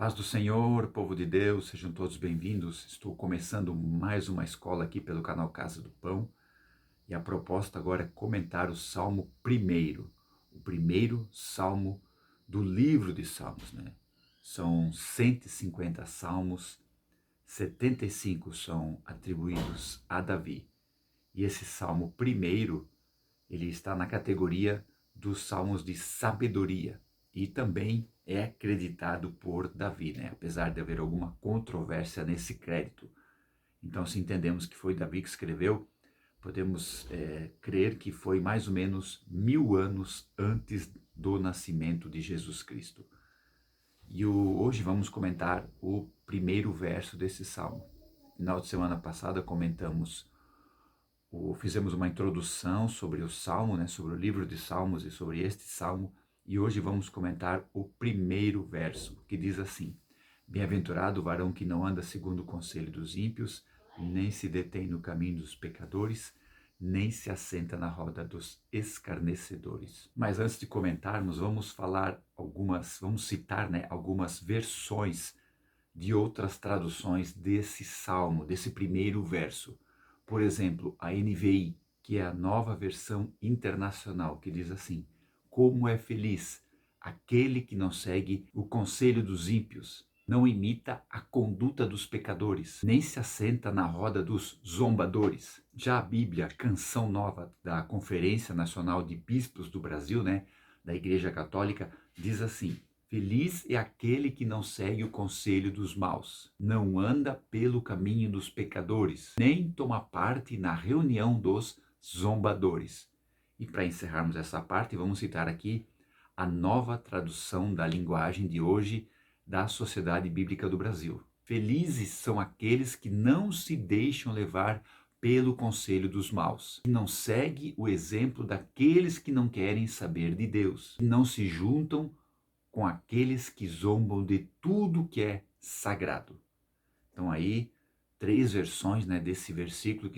Paz do Senhor, povo de Deus, sejam todos bem-vindos. Estou começando mais uma escola aqui pelo canal Casa do Pão e a proposta agora é comentar o Salmo primeiro, o primeiro salmo do livro de Salmos, né? São 150 salmos, 75 são atribuídos a Davi. E esse salmo primeiro, ele está na categoria dos salmos de sabedoria e também é acreditado por Davi, né? Apesar de haver alguma controvérsia nesse crédito. Então, se entendemos que foi Davi que escreveu, podemos crer que foi mais ou menos 1000 anos antes do nascimento de Jesus Cristo. E hoje vamos comentar o primeiro verso desse salmo. No final de semana passada fizemos uma introdução sobre o Salmo, né, sobre o livro de Salmos e sobre este Salmo, e hoje vamos comentar o primeiro verso, que diz assim: Bem-aventurado o varão que não anda segundo o conselho dos ímpios, nem se detém no caminho dos pecadores, nem se assenta na roda dos escarnecedores. Mas antes de comentarmos, vamos citar, né, algumas versões de outras traduções desse salmo, desse primeiro verso. Por exemplo, a NVI, que é a nova versão internacional, que diz assim: Como é feliz aquele que não segue o conselho dos ímpios, não imita a conduta dos pecadores, nem se assenta na roda dos zombadores. Já a Bíblia, Canção Nova da Conferência Nacional de Bispos do Brasil, né, da Igreja Católica, diz assim: Feliz é aquele que não segue o conselho dos maus, não anda pelo caminho dos pecadores, nem toma parte na reunião dos zombadores. E para encerrarmos essa parte, vamos citar aqui a nova tradução da linguagem de hoje da Sociedade Bíblica do Brasil. Felizes são aqueles que não se deixam levar pelo conselho dos maus, que não segue o exemplo daqueles que não querem saber de Deus, que não se juntam com aqueles que zombam de tudo que é sagrado. Então aí, 3 versões, né, desse versículo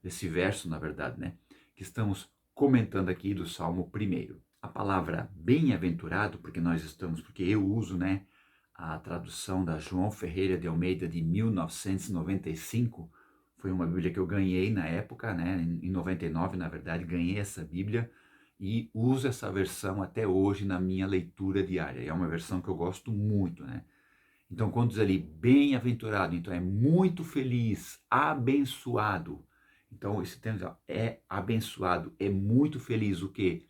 desse verso, na verdade, né, que estamos comentando aqui do Salmo 1. A palavra bem-aventurado, porque eu uso, né, a tradução da João Ferreira de Almeida de 1995, foi uma Bíblia que eu ganhei na época, né, em 99, na verdade, ganhei essa Bíblia, e uso essa versão até hoje na minha leitura diária. É uma versão que eu gosto muito, né? Então, quando diz ali bem-aventurado, então é muito feliz, abençoado. Então, esse termo é abençoado, é muito feliz. O quê?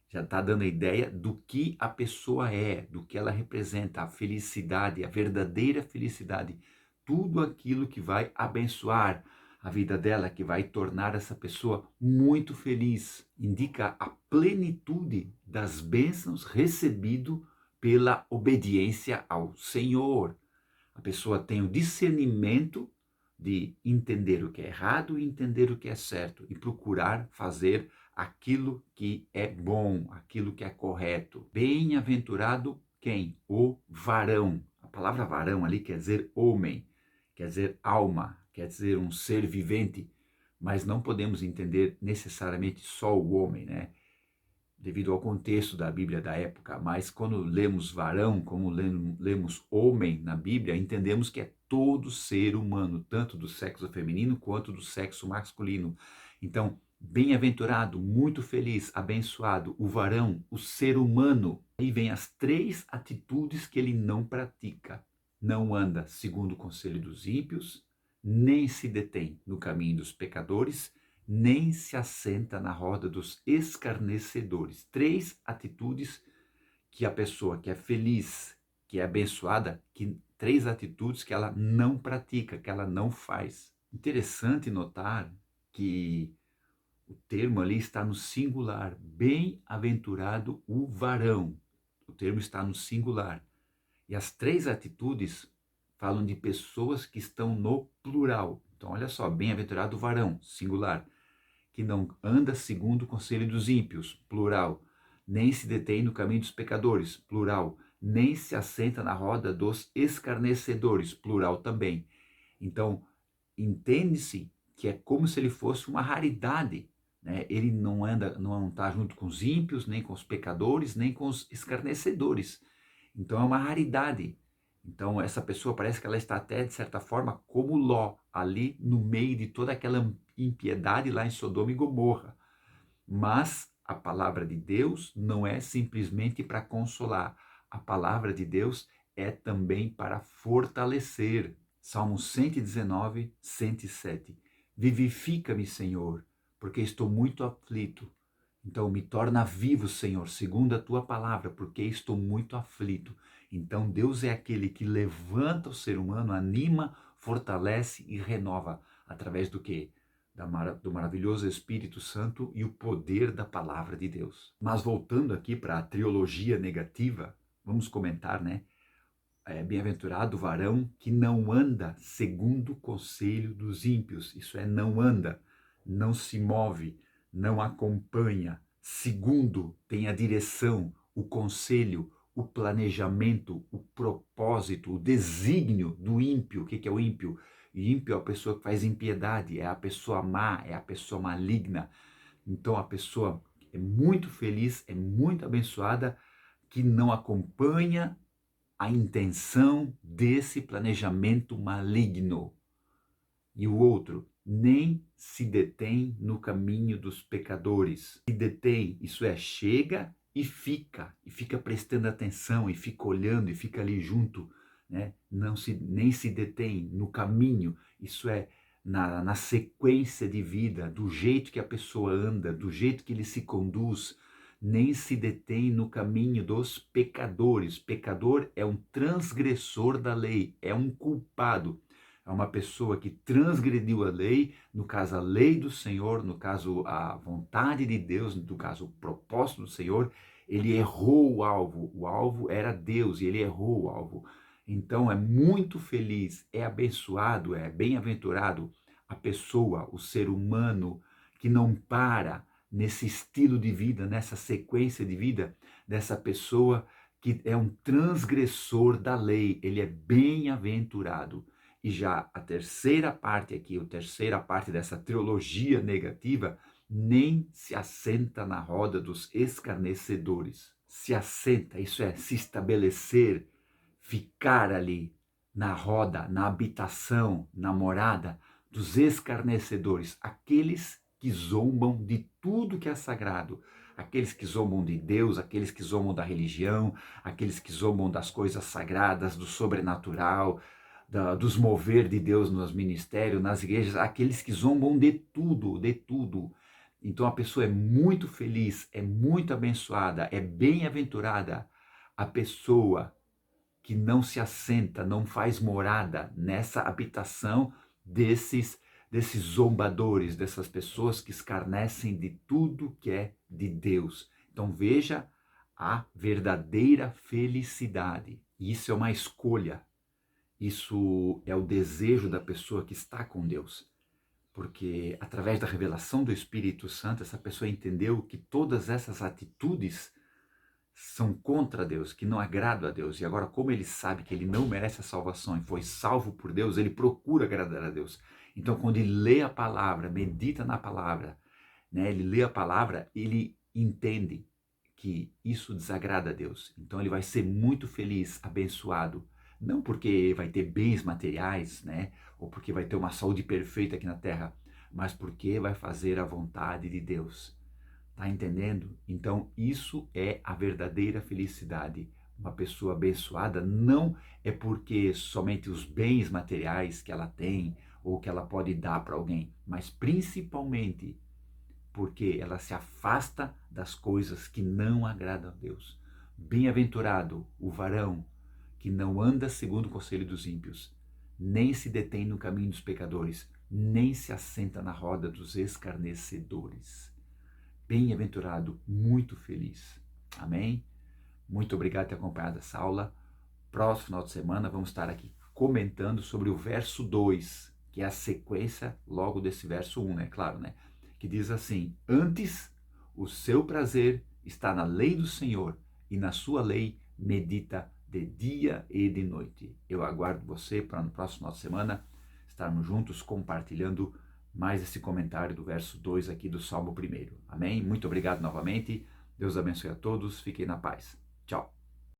Já está dando a ideia do que a pessoa é, do que ela representa, a felicidade, a verdadeira felicidade. Tudo aquilo que vai abençoar a vida dela, que vai tornar essa pessoa muito feliz. Indica a plenitude das bênçãos recebido pela obediência ao Senhor. A pessoa tem o discernimento de entender o que é errado e entender o que é certo e procurar fazer aquilo que é bom, aquilo que é correto. Bem-aventurado quem? O varão. A palavra varão ali quer dizer homem, quer dizer alma, quer dizer um ser vivente, mas não podemos entender necessariamente só o homem, né? Devido ao contexto da Bíblia da época, mas quando lemos varão, como lemos homem na Bíblia, entendemos que é todo ser humano, tanto do sexo feminino quanto do sexo masculino. Então, bem-aventurado, muito feliz, abençoado, o varão, o ser humano. Aí vem as 3 atitudes que ele não pratica. Não anda segundo o conselho dos ímpios, nem se detém no caminho dos pecadores, nem se assenta na roda dos escarnecedores. 3 atitudes que a pessoa que é feliz, que é abençoada, 3 atitudes que ela não pratica, que ela não faz. Interessante notar que o termo ali está no singular. Bem-aventurado o varão. O termo está no singular. E as 3 atitudes falam de pessoas que estão no plural. Então, olha só, bem-aventurado o varão, singular, que não anda segundo o conselho dos ímpios, plural, nem se detém no caminho dos pecadores, plural, nem se assenta na roda dos escarnecedores, plural também. Então, entende-se que é como se ele fosse uma raridade, né? Ele não está junto com os ímpios, nem com os pecadores, nem com os escarnecedores. Então é uma raridade. Então, essa pessoa parece que ela está até, de certa forma, como Ló, ali no meio de toda aquela impiedade lá em Sodoma e Gomorra. Mas a palavra de Deus não é simplesmente para consolar. A palavra de Deus é também para fortalecer. Salmo 119, 107. Vivifica-me, Senhor, porque estou muito aflito. Então me torna vivo, Senhor, segundo a tua palavra, porque estou muito aflito. Então Deus é aquele que levanta o ser humano, anima, fortalece e renova. Através do quê? Do maravilhoso Espírito Santo e o poder da palavra de Deus. Mas voltando aqui para a trilogia negativa, vamos comentar, né? Bem-aventurado o varão que não anda segundo o conselho dos ímpios. Isso é, não anda, não se move, não acompanha, segundo tem a direção, o conselho, o planejamento, o propósito, o desígnio do ímpio. O que é o ímpio? O ímpio é a pessoa que faz impiedade, é a pessoa má, é a pessoa maligna. Então a pessoa é muito feliz, é muito abençoada, que não acompanha a intenção desse planejamento maligno. E o outro, nem se detém no caminho dos pecadores. Se detém, isso é, chega e fica prestando atenção, e fica olhando, e fica ali junto, né? Nem se detém no caminho, isso é, na sequência de vida, do jeito que a pessoa anda, do jeito que ele se conduz, nem se detém no caminho dos pecadores. Pecador é um transgressor da lei, é um culpado. É uma pessoa que transgrediu a lei, no caso a lei do Senhor, no caso a vontade de Deus, no caso o propósito do Senhor. Ele errou o alvo era Deus e ele errou o alvo. Então é muito feliz, é abençoado, é bem-aventurado a pessoa, o ser humano que não para nesse estilo de vida, nessa sequência de vida dessa pessoa que é um transgressor da lei. Ele é bem-aventurado. E já a terceira parte aqui, a terceira parte dessa trilogia negativa, nem se assenta na roda dos escarnecedores. Se assenta, isso é, se estabelecer, ficar ali na roda, na habitação, na morada dos escarnecedores, aqueles que zombam de tudo que é sagrado, aqueles que zombam de Deus, aqueles que zombam da religião, aqueles que zombam das coisas sagradas, do sobrenatural, dos mover de Deus nos ministérios, nas igrejas, aqueles que zombam de tudo, de tudo. Então a pessoa é muito feliz, é muito abençoada, é bem-aventurada a pessoa que não se assenta, não faz morada nessa habitação desses zombadores, dessas pessoas que escarnecem de tudo que é de Deus. Então veja a verdadeira felicidade. Isso é uma escolha. Isso é o desejo da pessoa que está com Deus. Porque através da revelação do Espírito Santo, essa pessoa entendeu que todas essas atitudes são contra Deus, que não agradam a Deus. E agora, como ele sabe que ele não merece a salvação e foi salvo por Deus, ele procura agradar a Deus. Então, quando ele lê a palavra, medita na palavra, né, ele lê a palavra, ele entende que isso desagrada a Deus. Então, ele vai ser muito feliz, abençoado. Não porque vai ter bens materiais, né, ou porque vai ter uma saúde perfeita aqui na terra, mas porque vai fazer a vontade de Deus. Tá entendendo? Então, isso é a verdadeira felicidade. Uma pessoa abençoada não é porque somente os bens materiais que ela tem ou que ela pode dar para alguém, mas principalmente porque ela se afasta das coisas que não agradam a Deus. Bem-aventurado o varão que não anda segundo o conselho dos ímpios, nem se detém no caminho dos pecadores, nem se assenta na roda dos escarnecedores. Bem-aventurado, muito feliz. Amém? Muito obrigado por ter acompanhado essa aula. Próximo final de semana vamos estar aqui comentando sobre o verso 2, que é a sequência logo desse verso 1, né? Claro, né? Que diz assim: antes o seu prazer está na lei do Senhor, e na sua lei medita de dia e de noite. Eu aguardo você para no próximo final de semana estarmos juntos compartilhando mais esse comentário do verso 2 aqui do Salmo 1. Amém? Muito obrigado novamente. Deus abençoe a todos. Fiquem na paz. Tchau.